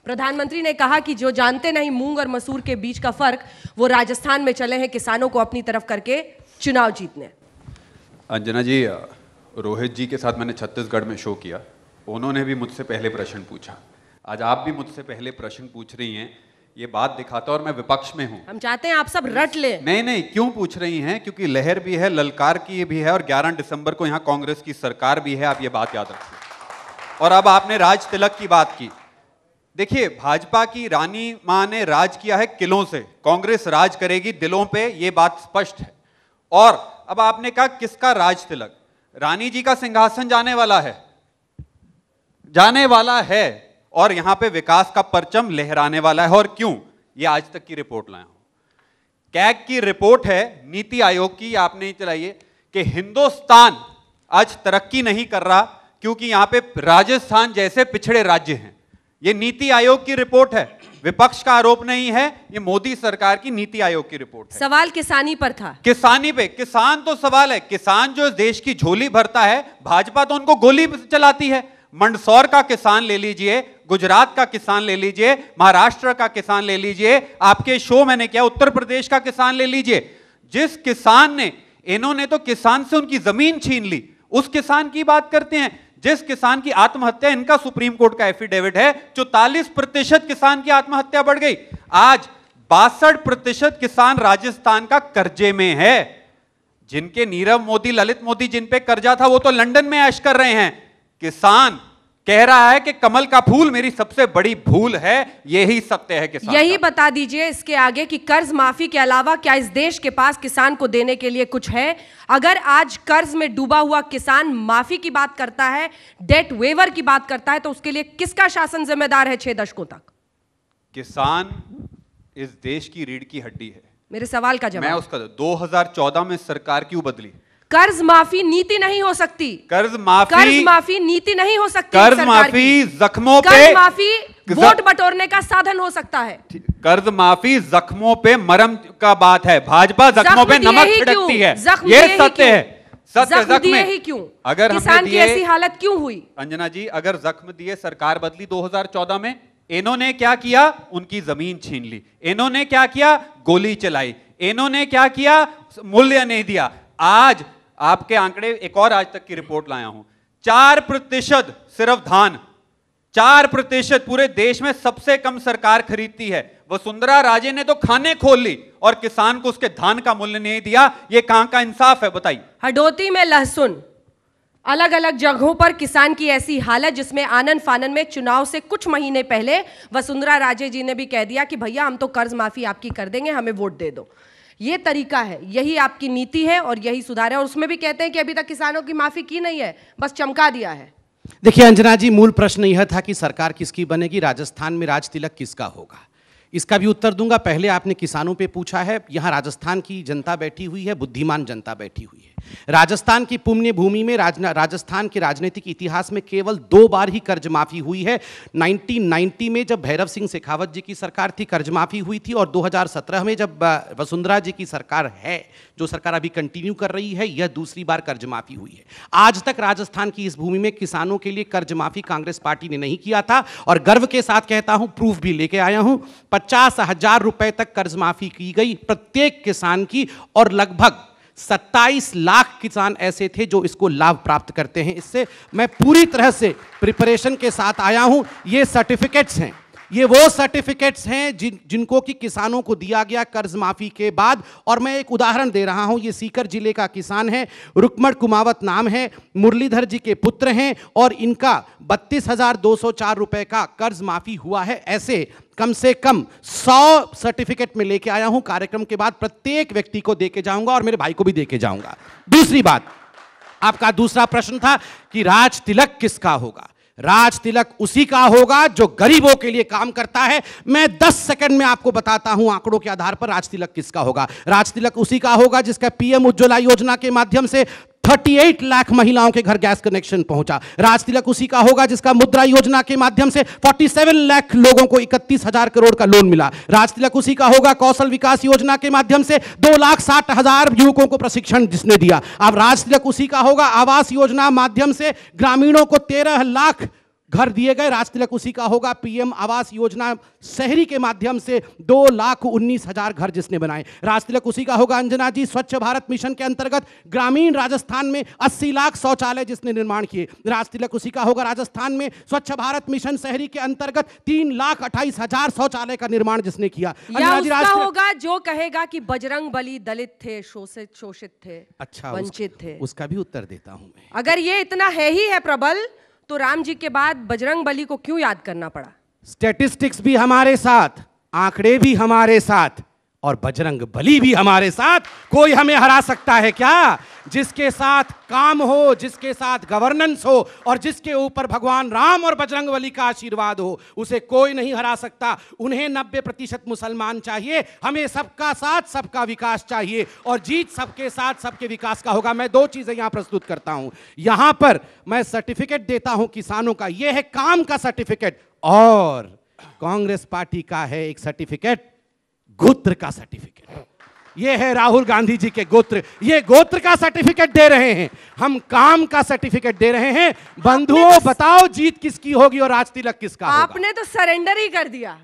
प्रधानमंत्री ने कहा कि जो जानते नहीं मूंग और मसूर के बीच का फर्क, वो राजस्थान में चले हैं किसानों को अपनी तरफ करके चुनाव जीतने। अंजना जी, रोहित जी के साथ मैंने छत्तीसगढ़ में शो किया, उन्होंने भी मुझसे पहले प्रश्न पूछा। आज आप भी मुझसे पहले प्रश्न पूछ रही हैं, ये बात दिखाता है और मैं विपक्ष में हूं। हम चाहते हैं आप सब रट लें। नहीं, क्यों पूछ रही हैं? क्योंकि लहर भी है, ललकार की भी है, और 11 दिसंबर को यहाँ कांग्रेस की सरकार भी है, आप ये बात याद रखिए। और अब आपने राज तिलक की बात की। देखिए, भाजपा की रानी मां ने राज किया है किलों से, कांग्रेस राज करेगी दिलों पे, ये बात स्पष्ट है। और अब आपने कहा किसका राज तिलक? रानी जी का सिंहासन जाने वाला है और यहां पे विकास का परचम लहराने वाला है। और क्यों? ये आज तक की रिपोर्ट लाया हूं। कैग की रिपोर्ट है, नीति आयोग की, आपने चलाइए, कि हिंदुस्तान आज तरक्की नहीं कर रहा क्योंकि यहां पे राजस्थान जैसे पिछड़े राज्य हैं। ये नीति आयोग की रिपोर्ट है, विपक्ष का आरोप नहीं है, ये मोदी सरकार की नीति आयोग की रिपोर्ट है। सवाल किसानी पर था। किसानी पे, किसान तो सवाल है, किसान जो देश की झोली भरता है, भाजपा तो उनको गोली चलाती है। मंदसौर का किसान ले लीजिए, गुजरात का किसान ले लीजिए, महाराष्ट्र का किसान ले लीजिए, आपके शो मैंने किया उत्तर प्रदेश का किसान ले लीजिए। जिस किसान ने, इन्होंने तो किसान से उनकी जमीन छीन ली, उस किसान की बात करते हैं। जिस किसान की आत्महत्या, इनका सुप्रीम कोर्ट का एफिडेविट है, 44% किसान की आत्महत्या बढ़ गई। आज 62% किसान राजस्थान का कर्जे में है। जिनके नीरव मोदी, ललित मोदी जिन पे कर्जा था, वो तो लंदन में ऐश कर रहे हैं। किसान कह रहा है कि कमल का फूल मेरी सबसे बड़ी भूल है, यही सत्य है किसान। यही बता दीजिए इसके आगे कि कर्ज माफी के अलावा क्या इस देश के पास किसान को देने के लिए कुछ है? अगर आज कर्ज में डूबा हुआ किसान माफी की बात करता है, डेट वेवर की बात करता है, तो उसके लिए किसका शासन जिम्मेदार है 6 दशकों तक? किसान इस देश की रीढ़ की हड्डी है। मेरे सवाल का जवाब। मैं उसका 2014 में सरकार क्यों बदली? कर्ज माफी नीति नहीं हो सकती। कर्ज माफी नीति नहीं हो सकती। कर्ज माफी जख्मों पे, कर्ज माफी वोट बटोरने का साधन हो सकता है। कर्ज माफी जख्मों पे मरहम का बात है, भाजपा जख्मों पे नमक छिड़कती है, ये सत्य है। जख्म दिए ही क्यों? अगर किसान की ऐसी हालत क्यों हुई? अंजना जी, अगर जख्म दिए, सरकार बदली 2014 में, इन्होंने क्या किया? उनकी जमीन छीन ली। इन्होंने क्या किया? गोली चलाई। इन्होंने क्या किया? मूल्य नहीं दिया। आज आपके आंकड़े, एक और आज तक की रिपोर्ट लाया हूं, 4% सिर्फ धान, 4% पूरे देश में सबसे कम सरकार खरीदती है। वसुंधरा राजे ने तो खाने खोल ली और किसान को उसके धान का मूल्य नहीं दिया। ये कहां का इंसाफ है, बताइए। हडोती में लहसुन, अलग अलग जगहों पर किसान की ऐसी हालत जिसमें आनन फानन में चुनाव से कुछ महीने पहले वसुंधरा राजे जी ने भी कह दिया कि भैया हम तो कर्ज माफी आपकी कर देंगे, हमें वोट दे दो। ये तरीका है, यही आपकी नीति है और यही सुधार है। और उसमें भी कहते हैं कि अभी तक किसानों की माफी की नहीं है, बस चमका दिया है। देखिए अंजना जी, मूल प्रश्न यह था कि सरकार किसकी बनेगी, राजस्थान में राज तिलक किसका होगा। इसका भी उत्तर दूंगा। पहले आपने किसानों पे पूछा है, यहाँ राजस्थान की जनता बैठी हुई है, बुद्धिमान जनता बैठी हुई है। राजस्थान की पुण्य भूमि में, राजस्थान के राजनीतिक इतिहास में केवल 2 बार ही कर्ज माफी हुई है। 1990 में जब भैरव सिंह शेखावत जी की सरकार थी, कर्ज माफी हुई थी, और 2017 में जब वसुंधरा जी की सरकार है, जो सरकार अभी कंटिन्यू कर रही है, यह दूसरी बार कर्ज माफी हुई है। आज तक राजस्थान की इस भूमि में किसानों के लिए कर्ज माफी कांग्रेस पार्टी ने नहीं किया था। और गर्व के साथ कहता हूं, प्रूफ भी लेके आया हूं, 50,000 रुपए तक कर्ज माफी की गई प्रत्येक किसान की, और लगभग 27 लाख किसान ऐसे थे जो इसको लाभ प्राप्त करते हैं। इससे मैं पूरी तरह से प्रिपरेशन के साथ आया हूं। ये सर्टिफिकेट्स हैं, ये वो सर्टिफिकेट्स हैं जिनको कि किसानों को दिया गया कर्ज माफी के बाद। और मैं एक उदाहरण दे रहा हूं, ये सीकर जिले का किसान है, रुकमण कुमावत नाम है, मुरलीधर जी के पुत्र हैं, और इनका 32,204 रुपए का कर्ज माफी हुआ है। ऐसे कम से कम 100 सर्टिफिकेट में लेके आया हूं। कार्यक्रम के बाद प्रत्येक व्यक्ति को देके जाऊंगा और मेरे भाई को भी देके जाऊंगा। दूसरी बात, आपका दूसरा प्रश्न था कि राज तिलक किसका होगा। राज तिलक उसी का होगा जो गरीबों के लिए काम करता है। मैं 10 सेकंड में आपको बताता हूं आंकड़ों के आधार पर राज तिलक किसका होगा। राज तिलक उसी का होगा जिसका पीएम उज्ज्वला योजना के माध्यम से 38 लाख महिलाओं के घर गैस कनेक्शन पहुंचा। राज तिलक उसी का होगा जिसका मुद्रा योजना के माध्यम से 47 लाख लोगों को 31,000 करोड़ का लोन मिला। राज तिलक उसी का होगा कौशल विकास योजना के माध्यम से 2,60,000 युवकों को प्रशिक्षण जिसने दिया। अब राज तिलक उसी का होगा आवास योजना माध्यम से ग्रामीणों को 13 लाख घर दिए गए, राज तिलक उसी का होगा। पीएम आवास योजना शहरी के माध्यम से 2,19,000 घर जिसने बनाए, राज तिलक उसी का होगा। अंजना जी, स्वच्छ भारत मिशन के अंतर्गत ग्रामीण राजस्थान में 80 लाख शौचालय जिसने निर्माण किए, राज तिलक उसी का होगा। राजस्थान में स्वच्छ भारत मिशन शहरी के अंतर्गत 3,28,000 शौचालय का निर्माण जिसने किया। या उसका होगा जो कहेगा कि बजरंग बली दलित थे, शोषित थे, अच्छा, वंचित थे। उसका भी उत्तर देता हूं मैं। अगर ये इतना है ही है प्रबल, तो राम जी के बाद बजरंग बली को क्यों याद करना पड़ा? स्टैटिस्टिक्स भी हमारे साथ, आंकड़े भी हमारे साथ, और बजरंग बली भी हमारे साथ। कोई हमें हरा सकता है क्या? जिसके साथ काम हो, जिसके साथ गवर्नेंस हो, और जिसके ऊपर भगवान राम और बजरंग बली का आशीर्वाद हो, उसे कोई नहीं हरा सकता। उन्हें 90% मुसलमान चाहिए, हमें सबका साथ सबका विकास चाहिए, और जीत सबके साथ सबके विकास का होगा। मैं 2 चीजें यहां प्रस्तुत करता हूं। यहां पर मैं सर्टिफिकेट देता हूं किसानों का, यह है काम का सर्टिफिकेट, और कांग्रेस पार्टी का है एक सर्टिफिकेट, गोत्र का सर्टिफिकेट। ये है राहुल गांधी जी के गोत्र, ये गोत्र का सर्टिफिकेट दे रहे हैं, हम काम का सर्टिफिकेट दे रहे हैं। बंधुओं, बताओ जीत किसकी होगी और राज तिलक किसका होगा? आपने तो सरेंडर ही कर दिया।